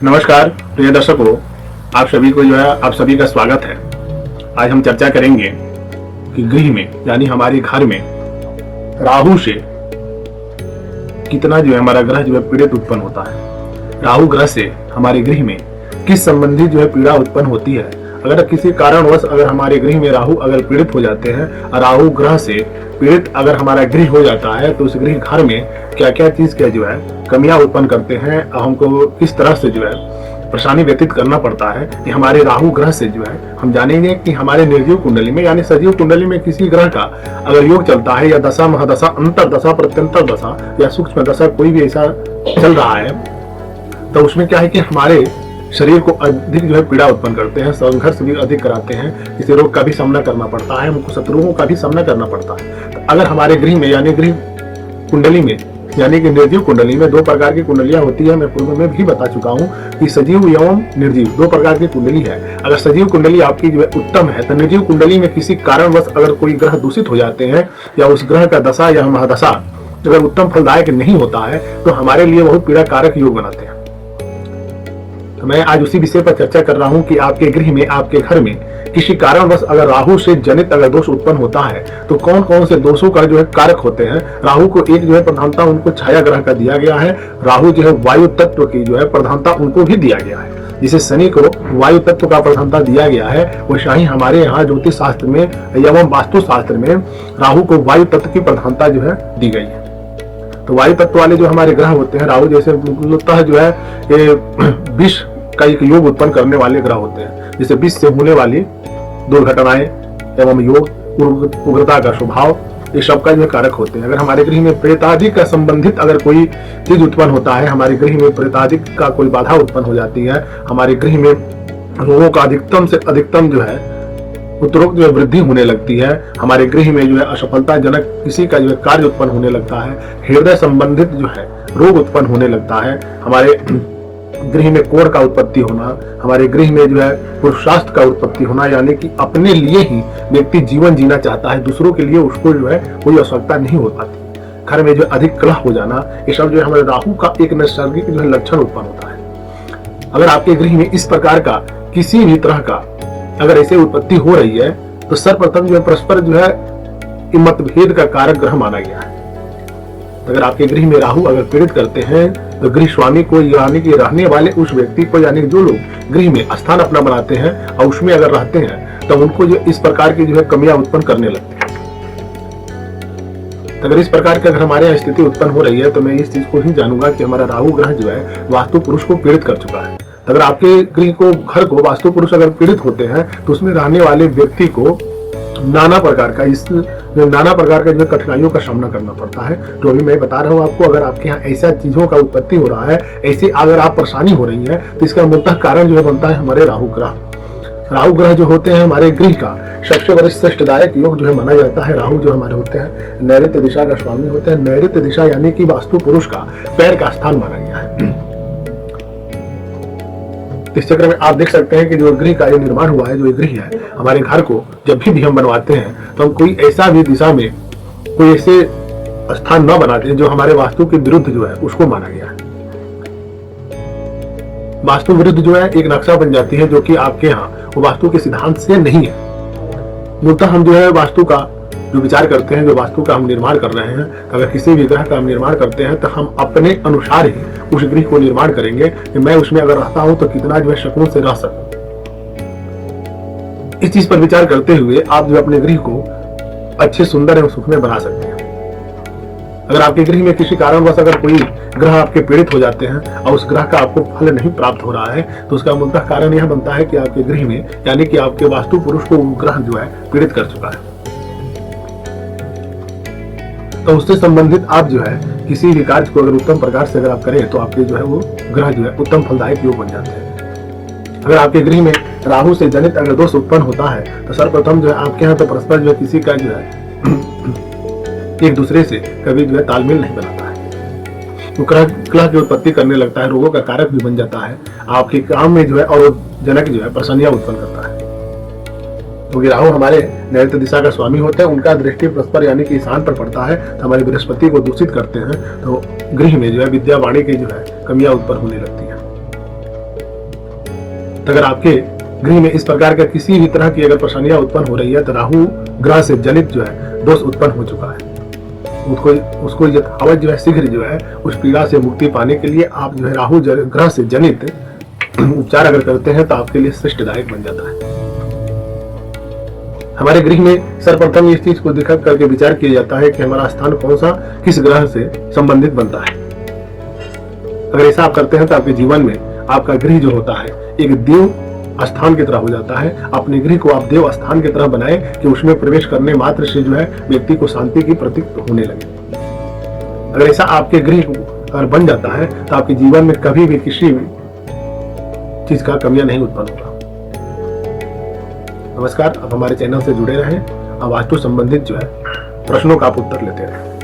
नमस्कार प्रिय दर्शकों, आप सभी को आप सभी का स्वागत है। आज हम चर्चा करेंगे कि गृह में यानी हमारे घर में राहु से कितना हमारा ग्रह पीड़ित उत्पन्न होता है। राहु ग्रह से हमारे गृह में किस संबंधी पीड़ा उत्पन्न होती है। अगर किसी कारणवश अगर हमारे गृह में राहु अगर पीड़ित हो जाते हैं, राहु ग्रह से पीड़ित अगर हमारा गृह हो जाता है तो उस गृह घर में क्या क्या चीज कमियां उत्पन्न करते हैं, हमको किस तरह से परेशानी व्यतीत करना पड़ता है। कि हमारे राहु ग्रह से हम जानेंगे कि हमारे निर्जीव कुंडली में यानी सजीव कुंडली में किसी ग्रह का अगर योग चलता है या दशा महादशा अंतर दशा प्रत्यंतर दशा या सूक्ष्म दशा कोई भी ऐसा चल रहा है तो उसमें क्या है कि हमारे शरीर को अधिक पीड़ा उत्पन्न करते हैं, संघर्ष भी अधिक कराते हैं, किसी रोग का भी सामना करना पड़ता है, हमको शत्रुओं का भी सामना करना पड़ता है। तो अगर हमारे गृह में यानी गृह कुंडली में यानी कि निर्जीव कुंडली में दो प्रकार की कुंडलियां होती है। मैं पूर्व में भी बता चुका हूं कि सजीव एवं निर्जीव दो प्रकार की कुंडली है। अगर सजीव कुंडली आपकी उत्तम है तो निर्जीव कुंडली में किसी कारणवश अगर कोई ग्रह दूषित हो जाते हैं या उस ग्रह का दशा या महादशा अगर उत्तम फलदायक नहीं होता है तो हमारे लिए बहुत पीड़ा कारक योग बनाते हैं। तो मैं आज उसी विषय पर चर्चा कर रहा हूं कि आपके गृह में आपके घर में किसी कारणवश अगर राहु से जनित अगर दोष उत्पन्न होता है तो कौन कौन से दोषों का कारक होते हैं। राहु को एक प्रधानता उनको छाया ग्रह का दिया गया है। राहु वायु तत्व की प्रधानता उनको भी दिया गया है। जिसे शनि को वायु तत्व का प्रधानता दिया गया है, वैसा ही हमारे यहाँ ज्योतिष शास्त्र में एवं वास्तु शास्त्र में राहु को वायु तत्व की प्रधानता दी गई है। तो वायु तत्व वाले हमारे ग्रह होते हैं, राहु जैसे विष का एक योग उत्पन्न करने वाले ग्रह होते हैं। जैसे विष से होने वाली दुर्घटनाएं एवं योग, उग्रता का स्वभाव, ये सब का कारक होते हैं। अगर हमारे गृह में प्रेतादि का संबंधित अगर कोई चीज उत्पन्न होता है, हमारे गृह में प्रेतादि का कोई बाधा उत्पन्न हो जाती है, हमारे गृह में रोगों का अधिकतम से अधिकतम उत्तरोक्त वृद्धि होने लगती है, हमारे गृह में असफलता जनक किसी का कार्य उत्पन्न होने लगता है, हृदय संबंधित रोग उत्पन्न होने लगता है, हमारे गृह में कोढ़ का उत्पत्ति होना, हमारे गृह में पुरुषार्थ का उत्पत्ति होना, यानी कि अपने लिए ही व्यक्ति जीवन जीना चाहता है, दूसरों के लिए उसको कोई आवश्यकता नहीं हो पाती। घर में अधिक कलह हो जाना, ये सब हमारे राहु का एक नैसर्गिक लक्षण उत्पन्न होता है। अगर आपके गृह में इस प्रकार का किसी भी तरह का अगर ऐसे उत्पत्ति हो रही है तो सर्वप्रथम परस्पर मतभेद का कारक ग्रह माना गया है। तो अगर आपके गृह में राहु अगर पीड़ित करते हैं तो गृह स्वामी को यानी कि रहने वाले उस व्यक्ति को यानी जो लोग गृह में स्थान अपना बनाते हैं और उसमें अगर रहते हैं तो उनको इस प्रकार की कमियां उत्पन्न करने लगते हैं। तो अगर इस प्रकार की अगर हमारे यहाँ स्थिति उत्पन्न हो रही है तो मैं इस चीज को ही जानूंगा कि हमारा राहु ग्रह वास्तु पुरुष को पीड़ित कर चुका है। तो अगर आपके गृह को घर को वास्तु पुरुष अगर पीड़ित होते हैं तो उसमें रहने वाले व्यक्ति को नाना प्रकार का कठिनाइयों का सामना करना पड़ता है। तो अभी मैं बता रहा हूँ आपको, अगर आपके यहाँ ऐसा चीजों का उत्पत्ति हो रहा है, ऐसे अगर आप परेशानी हो रही है तो इसका मूलतः कारण बनता है हमारे राहु ग्रह। राहु ग्रह होते हैं हमारे गृह का सबसे वरिष्ठ श्रेष्ठदायक योग माना जाता है। राहु हमारे होते हैं नैऋत्य दिशा का स्वामी होते हैं। नैऋत्य दिशा यानी कि वास्तु पुरुष का पैर का स्थान माना गया है। इस चक्र में आप देख सकते हैं कि गृह का निर्माण हुआ है, गृह है हमारे घर को जब भी हम बनवाते हैं तो हम कोई ऐसा भी दिशा में कोई ऐसे स्थान न बनाते हैं जो हमारे वास्तु के विरुद्ध उसको माना गया है। वास्तु विरुद्ध एक नक्शा बन जाती है जो कि आपके यहाँ वो वास्तु के सिद्धांत से नहीं है। मूलतः हम वास्तु का विचार करते हैं, जो वास्तु का हम निर्माण कर रहे हैं, अगर किसी भी ग्रह का हम निर्माण करते हैं तो हम अपने अनुसार ही उस गृह को निर्माण करेंगे कि मैं उसमें अगर रहता हूं तो कितना सुकून से रह सकूं। इस चीज पर विचार करते हुए आप अपने गृह को अच्छे, सुंदर एवं सुखमय बना सकते हैं। अगर आपके गृह में किसी कारणवश अगर कोई ग्रह आपके पीड़ित हो जाते हैं और उस ग्रह का आपको फल नहीं प्राप्त हो रहा है तो उसका मूलतः कारण यह बनता है कि आपके गृह में यानी कि आपके वास्तु पुरुष को ग्रह पीड़ित कर चुका है। तो उससे संबंधित आप किसी भी कार्य को अगर उत्तम प्रकार से अगर आप करें तो आपके वो ग्रह उत्तम फलदायक योग बन जाते हैं। अगर आपके गृह में राहु से जनित अगर दोष उत्पन्न होता है तो सर्वप्रथम आपके यहाँ तो परस्पर किसी का एक दूसरे से कभी तालमेल नहीं बनाता है, तो कलह की उत्पत्ति करने लगता है, रोगों का कारक भी बन जाता है, आपके काम में और जनक परेशानियां उत्पन्न करता है। क्योंकि राहु हमारे नैऋत्य दिशा का स्वामी होते हैं, उनका दृष्टि परस्पर यानी कि ईशान पर पड़ता है तो हमारे बृहस्पति को दूषित करते हैं, तो गृह में विद्या वाणी की कमियां उत्पन्न होने लगती है। तो अगर आपके गृह में इस प्रकार का किसी भी तरह की अगर परेशानियां उत्पन्न हो रही है तो राहु ग्रह से जनित जो है दोष उत्पन्न हो चुका है। उसको यथावत जो है शीघ्र जो है उस पीड़ा से मुक्ति पाने के लिए आप जो है राहु ग्रह से जनित उपचार अगर करते हैं तो आपके लिए श्रेष्ठदायक बन जाता है। हमारे गृह में सर्वप्रथम इस चीज को दिखा करके विचार किया जाता है कि हमारा स्थान कौन सा किस ग्रह से संबंधित बनता है। अगर ऐसा आप करते हैं तो आपके जीवन में आपका गृह जो होता है एक देव स्थान की तरह हो जाता है। अपने गृह को आप देव स्थान की तरह बनाए कि उसमें प्रवेश करने मात्र से जो है व्यक्ति को शांति की प्रतीत होने लगे। अगर ऐसा आपके गृह अगर बन जाता है तो आपके जीवन में कभी भी किसी भी चीज का कमियां नहीं उत्पन्न होगा। नमस्कार, आप हमारे चैनल से जुड़े रहें। अब वास्तु संबंधित जो है प्रश्नों का आप उत्तर लेते रहें।